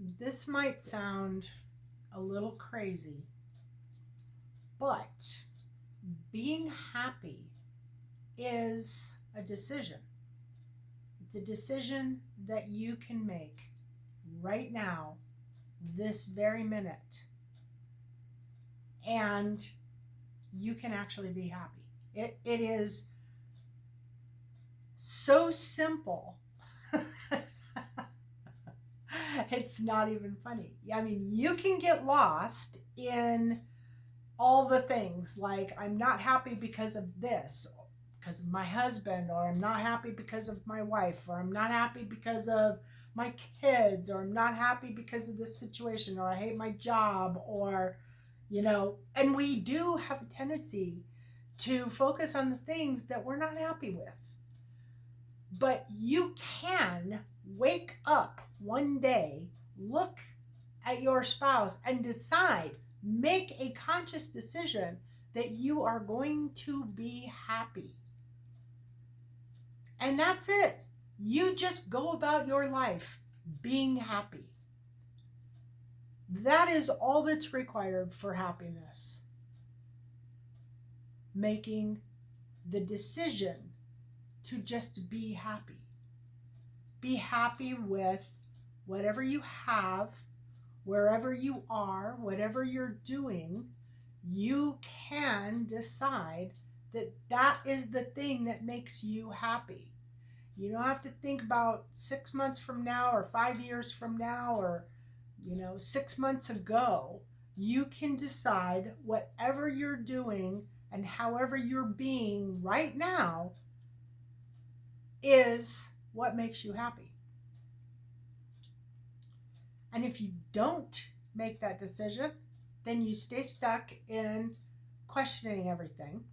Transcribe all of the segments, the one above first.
This might sound a little crazy, but being happy is a decision. It's a decision that you can make right now, this very minute, and you can actually be happy. It is so simple. It's not even funny. I mean, you can get lost in all the things like I'm not happy because of this, because of my husband, or I'm not happy because of my wife, or I'm not happy because of my kids, or I'm not happy because of this situation, or I hate my job, or, and we do have a tendency to focus on the things that we're not happy with. But you can wake up one day, look at your spouse, and decide, make a conscious decision that you are going to be happy. And that's it. You just go about your life being happy. That is all that's required for happiness. Making the decision to just be happy. Be happy with whatever you have, wherever you are, whatever you're doing. You can decide that that is the thing that makes you happy. You don't have to think about 6 months from now or 5 years from now or 6 months ago. You can decide whatever you're doing and however you're being right now is what makes you happy. And if you don't make that decision, then you stay stuck in questioning everything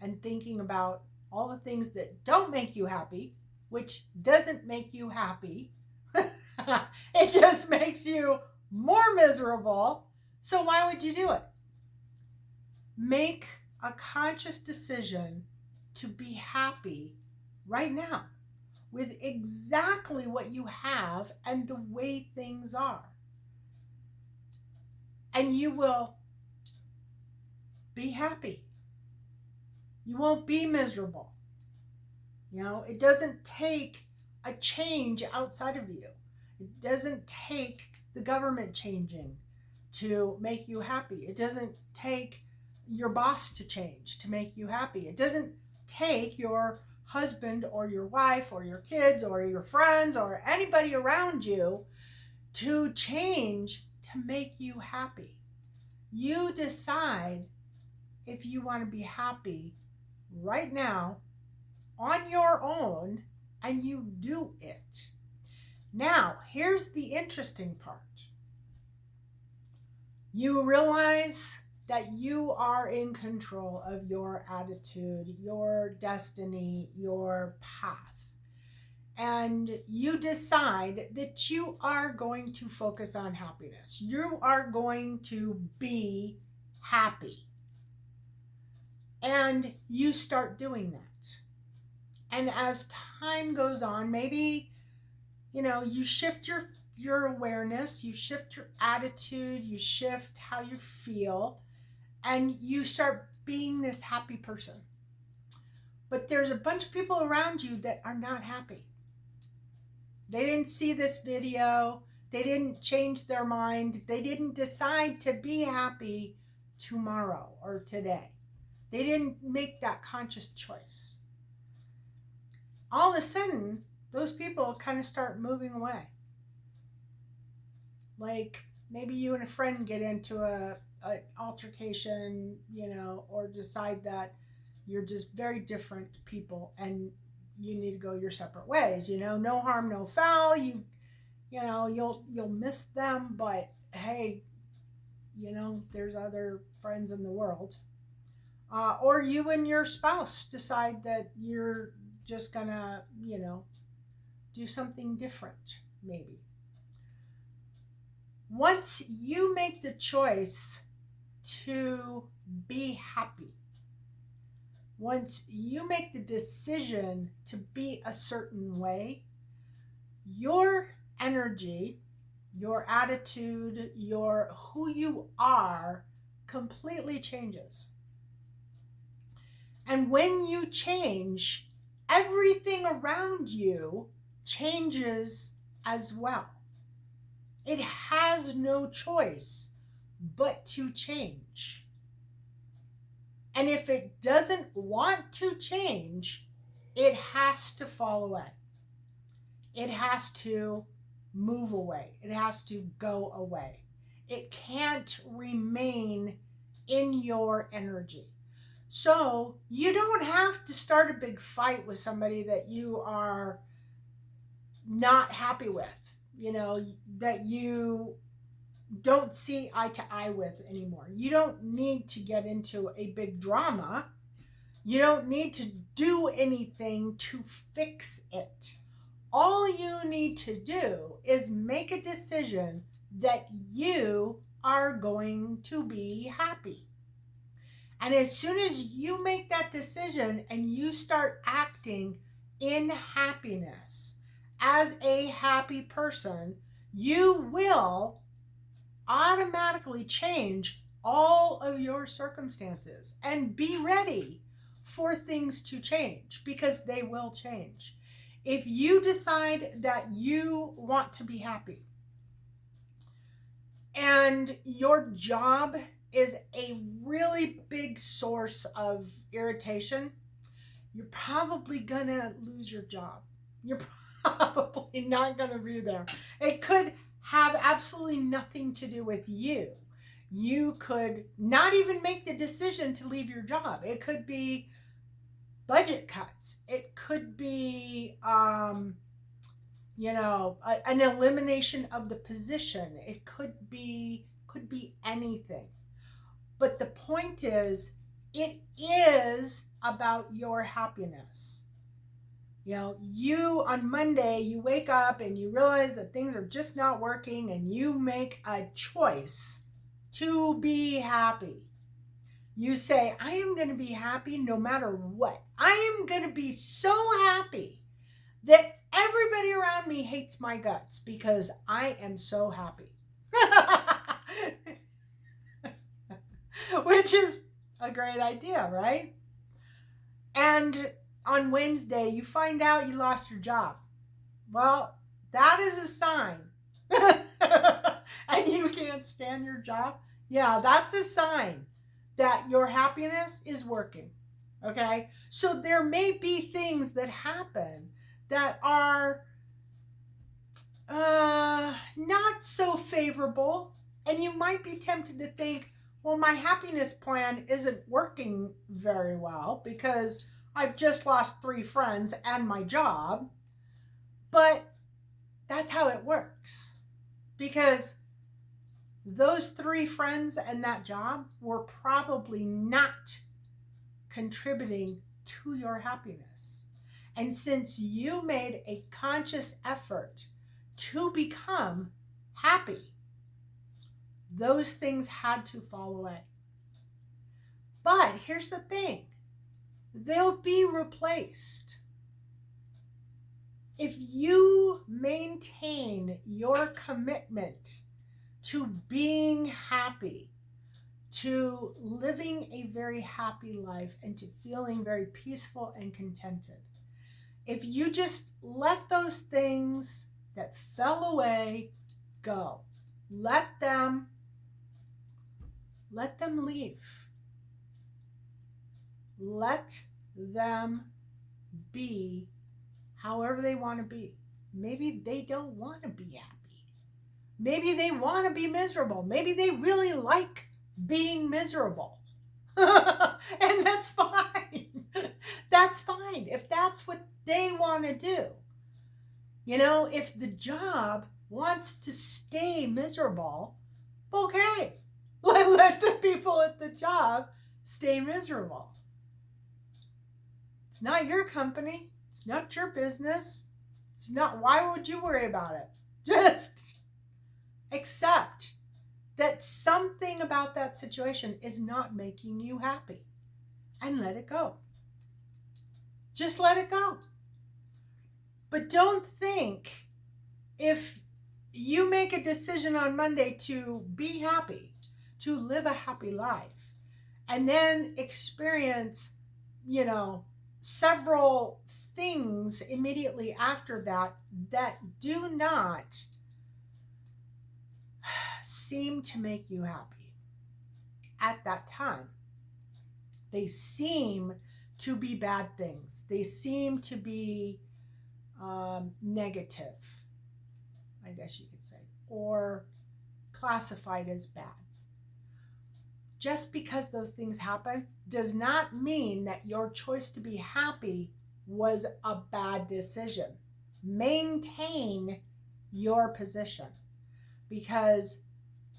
and thinking about all the things that don't make you happy, which doesn't make you happy. It just makes you more miserable. So why would you do it? Make a conscious decision to be happy right now with exactly what you have and the way things are. And you will be happy. You won't be miserable. It doesn't take a change outside of you. It doesn't take the government changing to make you happy. It doesn't take your boss to change to make you happy. It doesn't take your husband or your wife or your kids or your friends or anybody around you to change to make you happy. You decide if you want to be happy right now on your own, and you do it. Now, here's the interesting part. You realize that you are in control of your attitude, your destiny, your path. And you decide that you are going to focus on happiness. You are going to be happy. And you start doing that. And as time goes on, maybe, you shift your awareness, you shift your attitude, you shift how you feel, and you start being this happy person. But there's a bunch of people around you that are not happy. They didn't see this video. They didn't change their mind. They didn't decide to be happy tomorrow or today. They didn't make that conscious choice. All of a sudden, those people kind of start moving away. Like maybe you and a friend get into an altercation, or decide that you're just very different people and you need to go your separate ways. No harm, no foul. You'll miss them, but hey, there's other friends in the world. Or you and your spouse decide that you're just gonna, do something different, maybe. Once you make the choice to be happy, once you make the decision to be a certain way, your energy your attitude, your who you are completely changes. And when you change, everything around you changes as well. It has no choice but to change. And if it doesn't want to change, it has to fall away. It has to move away. It has to go away. It can't remain in your energy. So you don't have to start a big fight with somebody that you are not happy with, that you don't see eye to eye with anymore. You don't need to get into a big drama. You don't need to do anything to fix it. All you need to do is make a decision that you are going to be happy. And as soon as you make that decision and you start acting in happiness as a happy person, you will automatically change all of your circumstances and be ready for things to change, because they will change. If you decide that you want to be happy and your job is a really big source of irritation, you're probably gonna lose your job. You're probably not gonna be there. It could have absolutely nothing to do with you. You could not even make the decision to leave your job. It could be budget cuts. It could be, an elimination of the position. It could be anything. But the point is, it is about your happiness. You on Monday, you wake up and you realize that things are just not working, and you make a choice to be happy. You say, I am going to be happy no matter what. I am going to be so happy that everybody around me hates my guts because I am so happy. Which is a great idea, right? And on Wednesday, you find out you lost your job. Well, that is a sign. And you can't stand your job. Yeah, that's a sign that your happiness is working. Okay? So there may be things that happen that are not so favorable. And you might be tempted to think, well, my happiness plan isn't working very well because I've just lost 3 friends and my job. But that's how it works. Because those 3 friends and that job were probably not contributing to your happiness. And since you made a conscious effort to become happy, those things had to fall away. But here's the thing. They'll be replaced. If you maintain your commitment to being happy, to living a very happy life, and to feeling very peaceful and contented, if you just let those things that fell away go, let them leave. Let them be however they want to be. Maybe they don't want to be happy. Maybe they want to be miserable. Maybe they really like being miserable. And that's fine. That's fine if that's what they want to do. If the job wants to stay miserable, okay. Let the people at the job stay miserable. It's not your company. It's not your business. It's not, why would you worry about it? Just accept that something about that situation is not making you happy and let it go. Just let it go. But don't think if you make a decision on Monday to be happy, to live a happy life, and then experience, you know, several things immediately after that that do not seem to make you happy at that time. They seem to be bad things. They seem to be negative, I guess you could say, or classified as bad. Just because those things happen does not mean that your choice to be happy was a bad decision. Maintain your position, because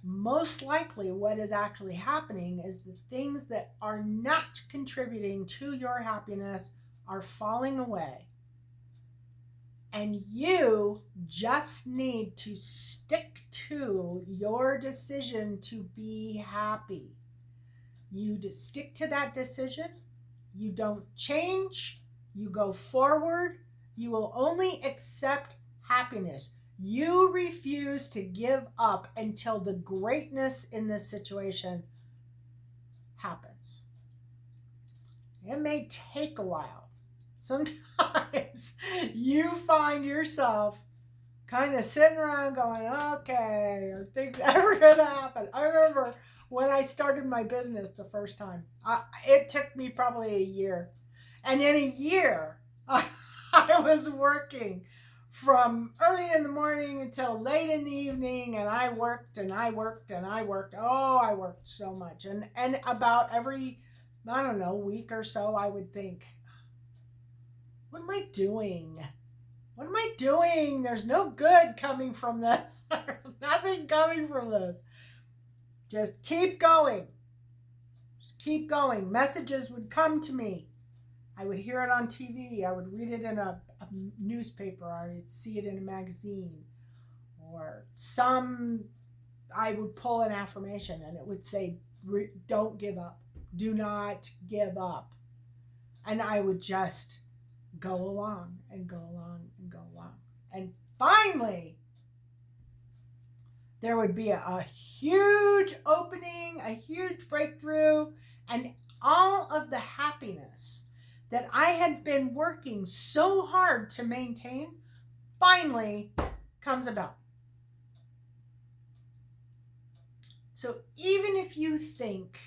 most likely what is actually happening is the things that are not contributing to your happiness are falling away. And you just need to stick to your decision to be happy. You just stick to that decision. You don't change. You go forward. You will only accept happiness. You refuse to give up until the greatness in this situation happens. It may take a while. Sometimes you find yourself kind of sitting around going, okay, are things ever going to happen? I remember when I started my business the first time, it took me probably a year. And in a year, I was working from early in the morning until late in the evening, and I worked and I worked and I worked. Oh, I worked so much. And about every, I don't know, week or so, I would think, what am I doing? What am I doing? There's no good coming from this. There's nothing coming from this. Just keep going. Just keep going. Messages would come to me. I would hear it on TV. I would read it in a newspaper. I would see it in a magazine. Or I would pull an affirmation and it would say, don't give up. Do not give up. And I would just go along and go along and go along. And finally, there would be a huge opening, a huge breakthrough, and all of the happiness that I had been working so hard to maintain finally comes about. So even if you think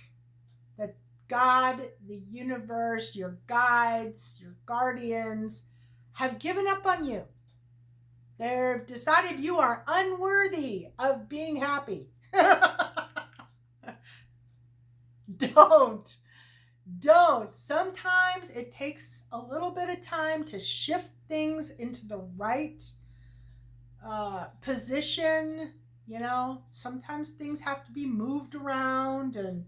that God, the universe, your guides, your guardians have given up on you, they've decided you are unworthy of being happy. Don't. Sometimes it takes a little bit of time to shift things into the right position. You know, sometimes things have to be moved around and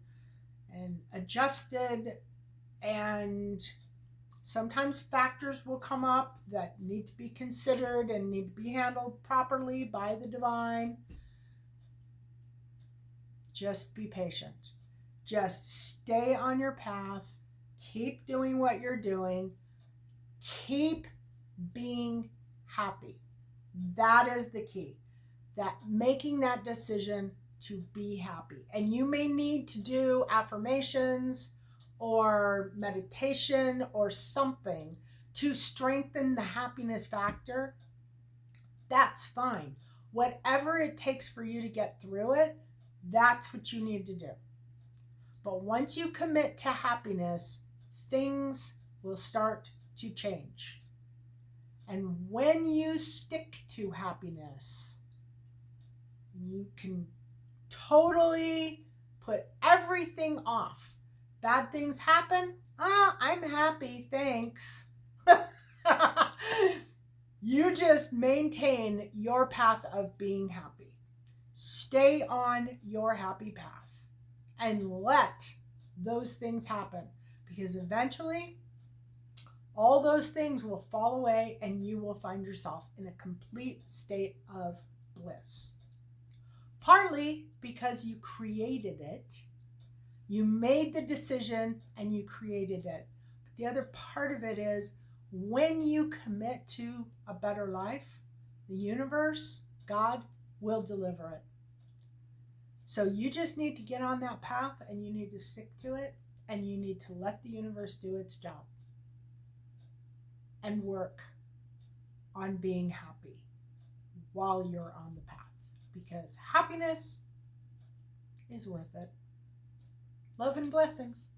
adjusted, and sometimes factors will come up that need to be considered and need to be handled properly by the divine. Just be patient. Just stay on your path. Keep doing what you're doing. Keep being happy. That is the key. That making that decision to be happy. And you may need to do affirmations or meditation or something to strengthen the happiness factor. That's fine. Whatever it takes for you to get through it, that's what you need to do. But once you commit to happiness, things will start to change. And when you stick to happiness, you can totally put everything off. Bad things happen. I'm happy, thanks. You just maintain your path of being happy. Stay on your happy path and let those things happen, because eventually all those things will fall away and you will find yourself in a complete state of bliss. Partly because you created it. You made the decision and you created it. But the other part of it is when you commit to a better life, the universe, God, will deliver it. So you just need to get on that path and you need to stick to it and you need to let the universe do its job and work on being happy while you're on the path, because happiness is worth it. Love and blessings.